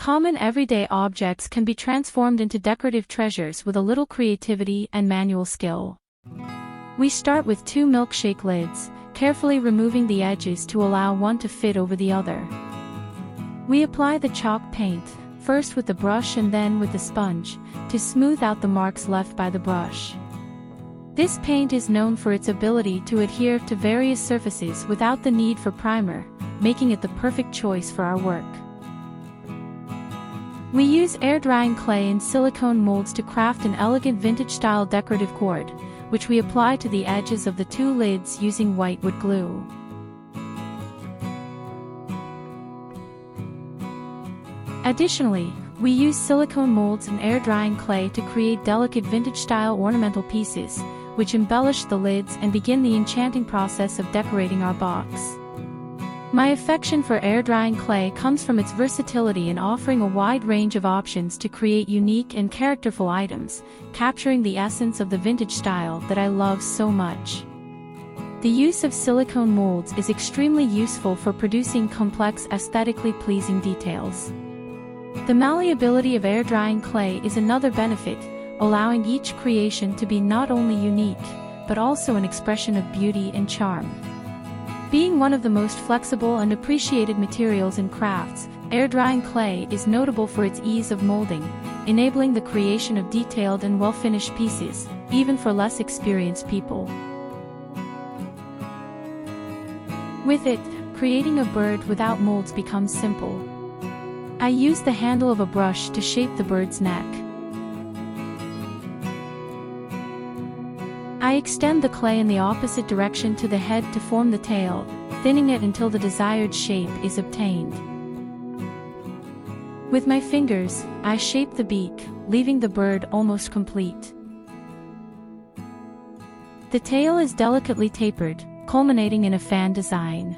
common everyday objects can be transformed into decorative treasures with a little creativity and manual skill. We start with 2 milkshake lids, carefully removing the edges to allow one to fit over the other. We apply the chalk paint, first with the brush and then with the sponge, to smooth out the marks left by the brush. This paint is known for its ability to adhere to various surfaces without the need for primer, making it the perfect choice for our work. We use air-drying clay and silicone molds to craft an elegant vintage-style decorative gourd, which we apply to the edges of the 2 lids using whitewood glue. Additionally, we use silicone molds and air-drying clay to create delicate vintage-style ornamental pieces, which embellish the lids and begin the enchanting process of decorating our box. My affection for air-drying clay comes from its versatility in offering a wide range of options to create unique and characterful items, capturing the essence of the vintage style that I love so much. The use of silicone molds is extremely useful for producing complex, aesthetically pleasing details. The malleability of air-drying clay is another benefit, allowing each creation to be not only unique, but also an expression of beauty and charm. Being one of the most flexible and appreciated materials in crafts, air-drying clay is notable for its ease of molding, enabling the creation of detailed and well-finished pieces, even for less experienced people. With it, creating a bird without molds becomes simple. I use the handle of a brush to shape the bird's neck. I extend the clay in the opposite direction to the head to form the tail, thinning it until the desired shape is obtained. With my fingers, I shape the beak, leaving the bird almost complete. The tail is delicately tapered, culminating in a fan design.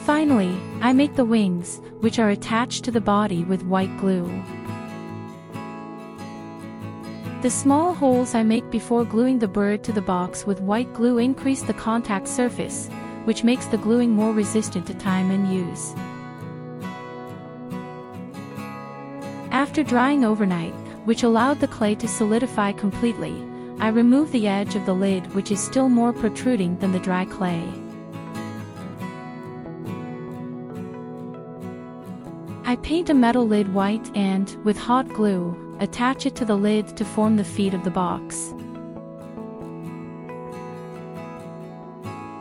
Finally, I make the wings, which are attached to the body with white glue. The small holes I make before gluing the bird to the box with white glue increase the contact surface, which makes the gluing more resistant to time and use. After drying overnight, which allowed the clay to solidify completely, I remove the edge of the lid, which is still more protruding than the dry clay. I paint a metal lid white and, with hot glue, attach it to the lid to form the feet of the box.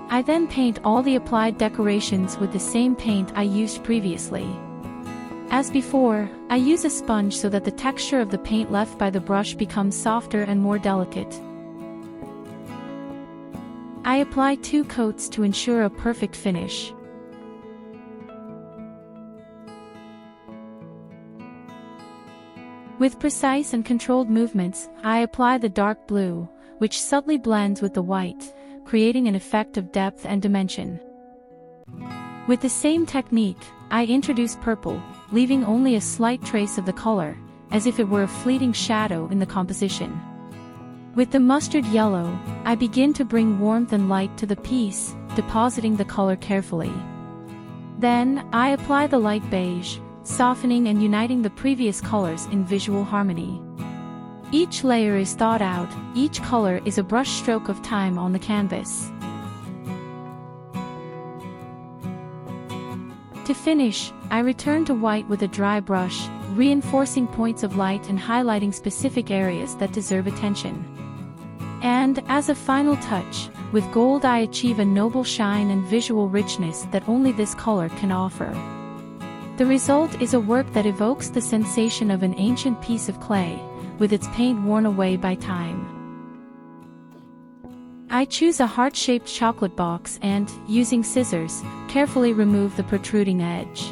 I then paint all the applied decorations with the same paint I used previously. As before, I use a sponge so that the texture of the paint left by the brush becomes softer and more delicate. I apply 2 coats to ensure a perfect finish. With precise and controlled movements, I apply the dark blue, which subtly blends with the white, creating an effect of depth and dimension. With the same technique, I introduce purple, leaving only a slight trace of the color, as if it were a fleeting shadow in the composition. With the mustard yellow, I begin to bring warmth and light to the piece, depositing the color carefully. Then, I apply the light beige, softening and uniting the previous colors in visual harmony. Each layer is thought out, each color is a brush stroke of time on the canvas. To finish, I return to white with a dry brush, reinforcing points of light and highlighting specific areas that deserve attention. And, as a final touch, with gold I achieve a noble shine and visual richness that only this color can offer. The result is a work that evokes the sensation of an ancient piece of clay, with its paint worn away by time. I choose a heart-shaped chocolate box and, using scissors, carefully remove the protruding edge.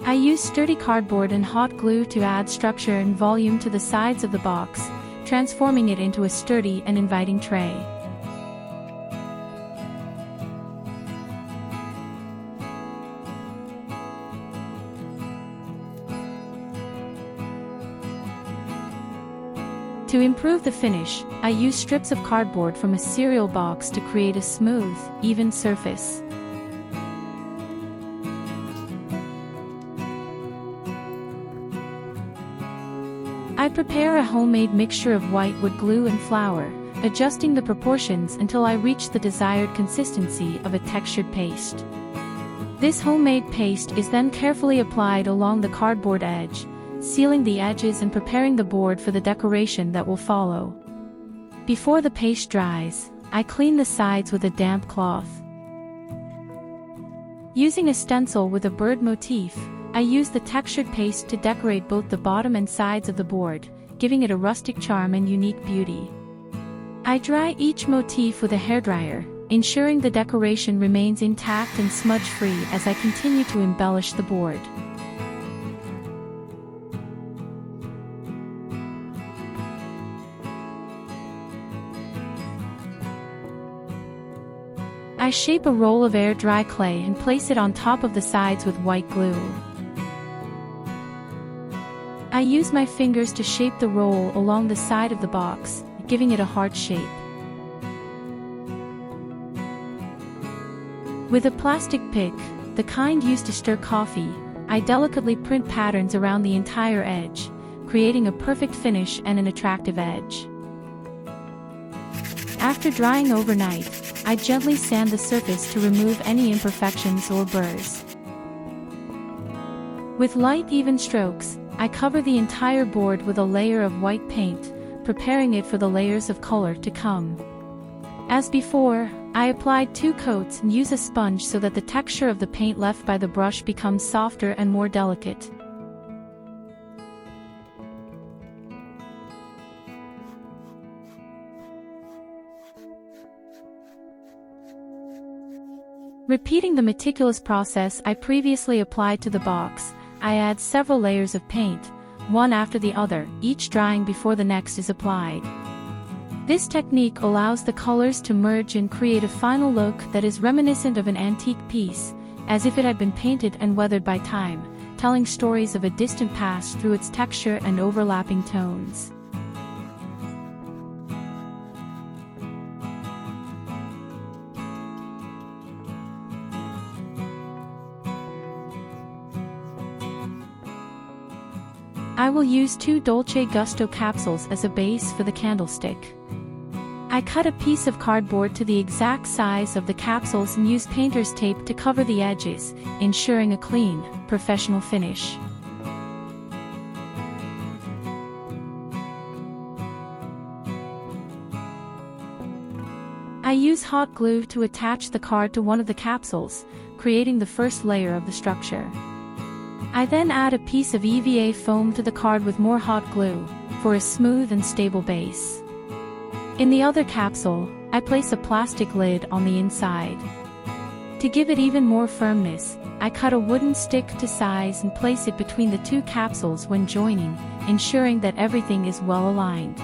I use sturdy cardboard and hot glue to add structure and volume to the sides of the box, transforming it into a sturdy and inviting tray. To improve the finish, I use strips of cardboard from a cereal box to create a smooth, even surface. I prepare a homemade mixture of white wood glue and flour, adjusting the proportions until I reach the desired consistency of a textured paste. This homemade paste is then carefully applied along the cardboard edge, sealing the edges and preparing the board for the decoration that will follow. Before the paste dries, I clean the sides with a damp cloth. Using a stencil with a bird motif, I use the textured paste to decorate both the bottom and sides of the board, giving it a rustic charm and unique beauty. I dry each motif with a hairdryer, ensuring the decoration remains intact and smudge-free as I continue to embellish the board. I shape a roll of air-dry clay and place it on top of the sides with white glue. I use my fingers to shape the roll along the side of the box, giving it a heart shape. With a plastic pick, the kind used to stir coffee, I delicately print patterns around the entire edge, creating a perfect finish and an attractive edge. After drying overnight, I gently sand the surface to remove any imperfections or burrs. With light, even strokes, I cover the entire board with a layer of white paint, preparing it for the layers of color to come. As before, I applied 2 coats and use a sponge so that the texture of the paint left by the brush becomes softer and more delicate. Repeating the meticulous process I previously applied to the box, I add several layers of paint, one after the other, each drying before the next is applied. This technique allows the colors to merge and create a final look that is reminiscent of an antique piece, as if it had been painted and weathered by time, telling stories of a distant past through its texture and overlapping tones. I will use 2 Dolce Gusto capsules as a base for the candlestick. I cut a piece of cardboard to the exact size of the capsules and use painter's tape to cover the edges, ensuring a clean, professional finish. I use hot glue to attach the card to one of the capsules, creating the first layer of the structure. I then add a piece of EVA foam to the card with more hot glue, for a smooth and stable base. In the other capsule, I place a plastic lid on the inside. To give it even more firmness, I cut a wooden stick to size and place it between the 2 capsules when joining, ensuring that everything is well aligned.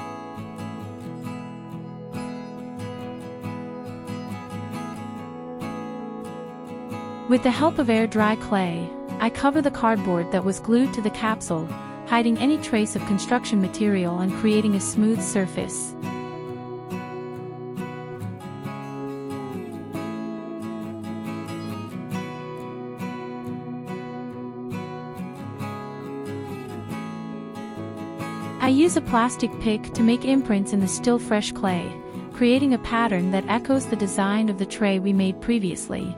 With the help of air-dry clay, I cover the cardboard that was glued to the capsule, hiding any trace of construction material and creating a smooth surface. I use a plastic pick to make imprints in the still fresh clay, creating a pattern that echoes the design of the tray we made previously.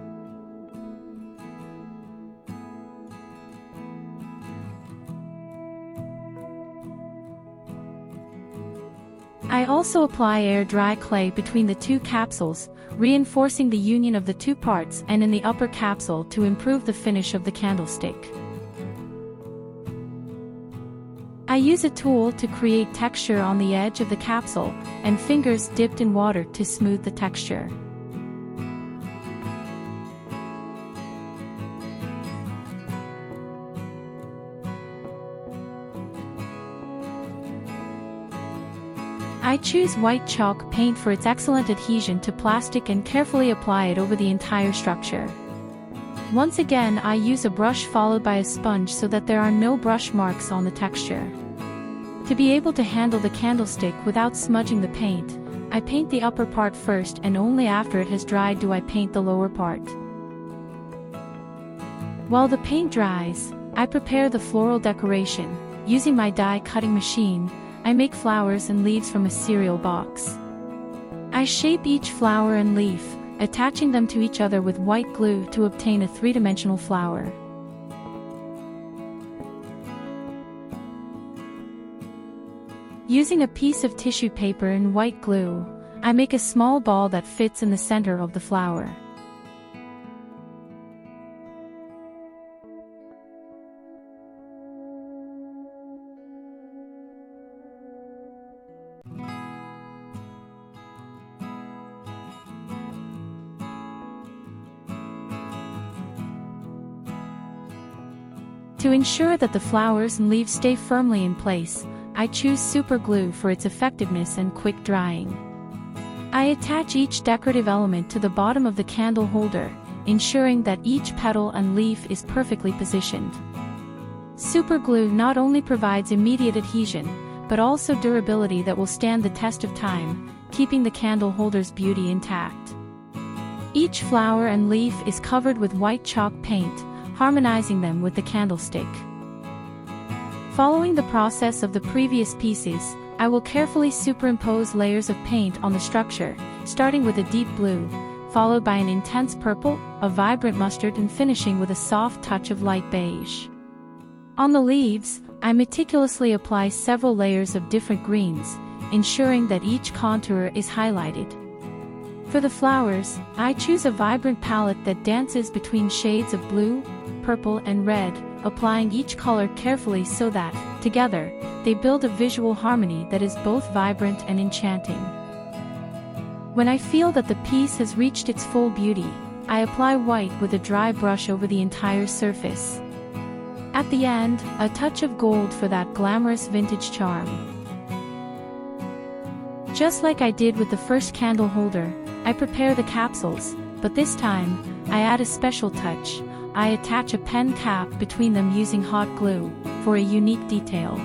I also apply air-dry clay between the 2 capsules, reinforcing the union of the 2 parts and in the upper capsule to improve the finish of the candlestick. I use a tool to create texture on the edge of the capsule, and fingers dipped in water to smooth the texture. I choose white chalk paint for its excellent adhesion to plastic and carefully apply it over the entire structure. Once again, I use a brush followed by a sponge so that there are no brush marks on the texture. To be able to handle the candlestick without smudging the paint, I paint the upper part first, and only after it has dried do I paint the lower part. While the paint dries, I prepare the floral decoration. Using my die cutting machine, I make flowers and leaves from a cereal box. I shape each flower and leaf, attaching them to each other with white glue to obtain a three-dimensional flower. Using a piece of tissue paper and white glue, I make a small ball that fits in the center of the flower. To ensure that the flowers and leaves stay firmly in place, I choose super glue for its effectiveness and quick drying. I attach each decorative element to the bottom of the candle holder, ensuring that each petal and leaf is perfectly positioned. Super glue not only provides immediate adhesion, but also durability that will stand the test of time, keeping the candle holder's beauty intact. Each flower and leaf is covered with white chalk paint, harmonizing them with the candlestick. Following the process of the previous pieces, I will carefully superimpose layers of paint on the structure, starting with a deep blue, followed by an intense purple, a vibrant mustard, and finishing with a soft touch of light beige. On the leaves, I meticulously apply several layers of different greens, ensuring that each contour is highlighted. For the flowers, I choose a vibrant palette that dances between shades of blue, purple, and red, applying each color carefully so that, together, they build a visual harmony that is both vibrant and enchanting. When I feel that the piece has reached its full beauty, I apply white with a dry brush over the entire surface. At the end, a touch of gold for that glamorous vintage charm. Just like I did with the first candle holder, I prepare the capsules, but this time, I add a special touch. I attach a pen cap between them using hot glue, for a unique detail.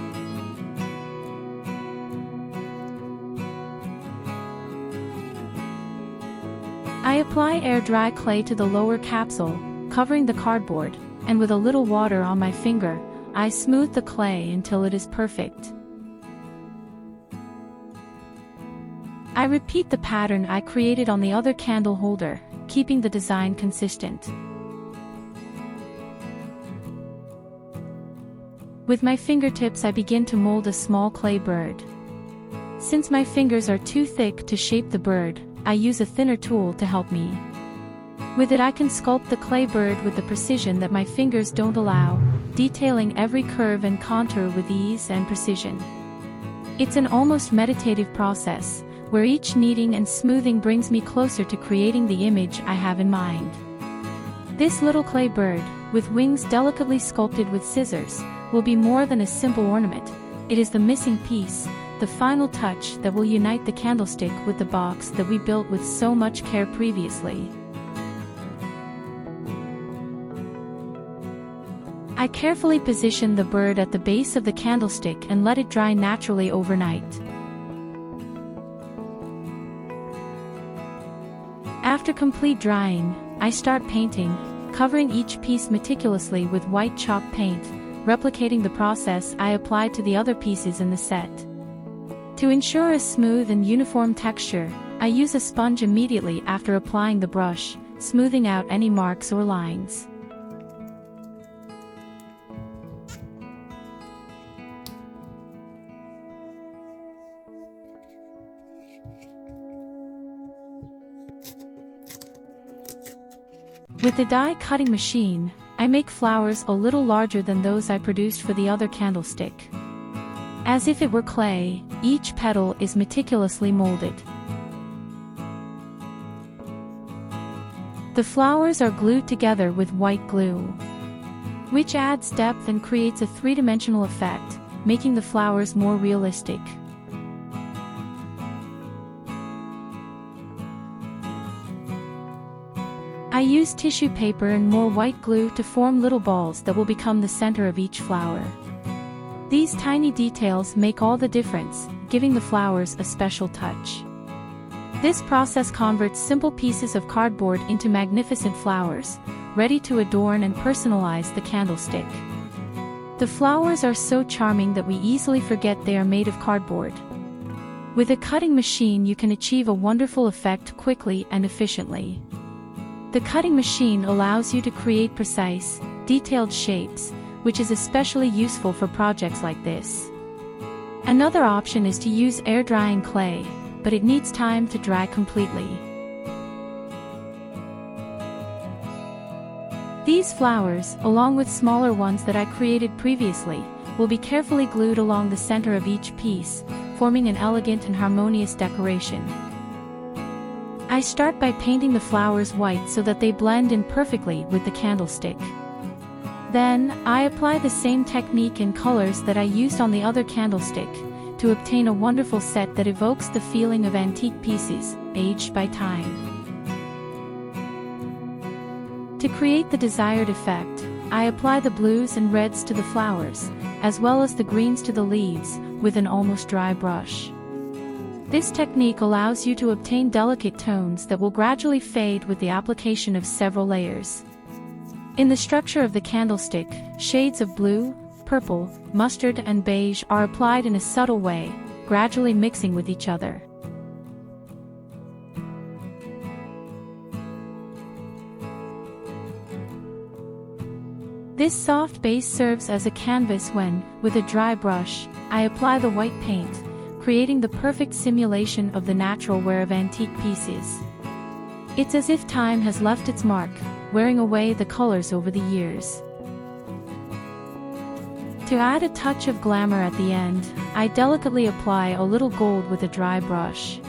I apply air dry clay to the lower capsule, covering the cardboard, and with a little water on my finger, I smooth the clay until it is perfect. I repeat the pattern I created on the other candle holder, keeping the design consistent. With my fingertips I begin to mold a small clay bird. Since my fingers are too thick to shape the bird, I use a thinner tool to help me. With it I can sculpt the clay bird with the precision that my fingers don't allow, detailing every curve and contour with ease and precision. It's an almost meditative process, where each kneading and smoothing brings me closer to creating the image I have in mind. This little clay bird, with wings delicately sculpted with scissors, will be more than a simple ornament. It is the missing piece, the final touch that will unite the candlestick with the box that we built with so much care previously. I carefully position the bird at the base of the candlestick and let it dry naturally overnight. After complete drying, I start painting, covering each piece meticulously with white chalk paint, replicating the process I applied to the other pieces in the set. To ensure a smooth and uniform texture, I use a sponge immediately after applying the brush, smoothing out any marks or lines. With the die cutting machine, I make flowers a little larger than those I produced for the other candlestick. As if it were clay, each petal is meticulously molded. The flowers are glued together with white glue, which adds depth and creates a three-dimensional effect, making the flowers more realistic. I use tissue paper and more white glue to form little balls that will become the center of each flower. These tiny details make all the difference, giving the flowers a special touch. This process converts simple pieces of cardboard into magnificent flowers, ready to adorn and personalize the candlestick. The flowers are so charming that we easily forget they are made of cardboard. With a cutting machine you can achieve a wonderful effect quickly and efficiently. The cutting machine allows you to create precise, detailed shapes, which is especially useful for projects like this. Another option is to use air drying clay, but it needs time to dry completely. These flowers, along with smaller ones that I created previously, will be carefully glued along the center of each piece, forming an elegant and harmonious decoration. I start by painting the flowers white so that they blend in perfectly with the candlestick. Then, I apply the same technique and colors that I used on the other candlestick, to obtain a wonderful set that evokes the feeling of antique pieces, aged by time. To create the desired effect, I apply the blues and reds to the flowers, as well as the greens to the leaves, with an almost dry brush. This technique allows you to obtain delicate tones that will gradually fade with the application of several layers. In the structure of the candlestick, shades of blue, purple, mustard and beige are applied in a subtle way, gradually mixing with each other. This soft base serves as a canvas when, with a dry brush, I apply the white paint, creating the perfect simulation of the natural wear of antique pieces. It's as if time has left its mark, wearing away the colors over the years. To add a touch of glamour at the end, I delicately apply a little gold with a dry brush.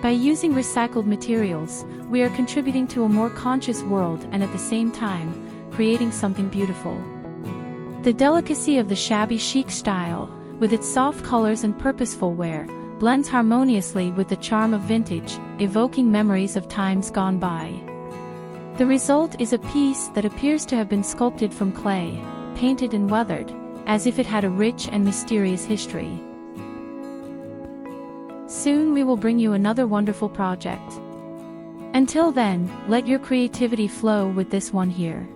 By using recycled materials, we are contributing to a more conscious world and at the same time, creating something beautiful. The delicacy of the shabby chic style, with its soft colors and purposeful wear, blends harmoniously with the charm of vintage, evoking memories of times gone by. The result is a piece that appears to have been sculpted from clay, painted and weathered, as if it had a rich and mysterious history. Soon we will bring you another wonderful project. Until then, let your creativity flow with this one here.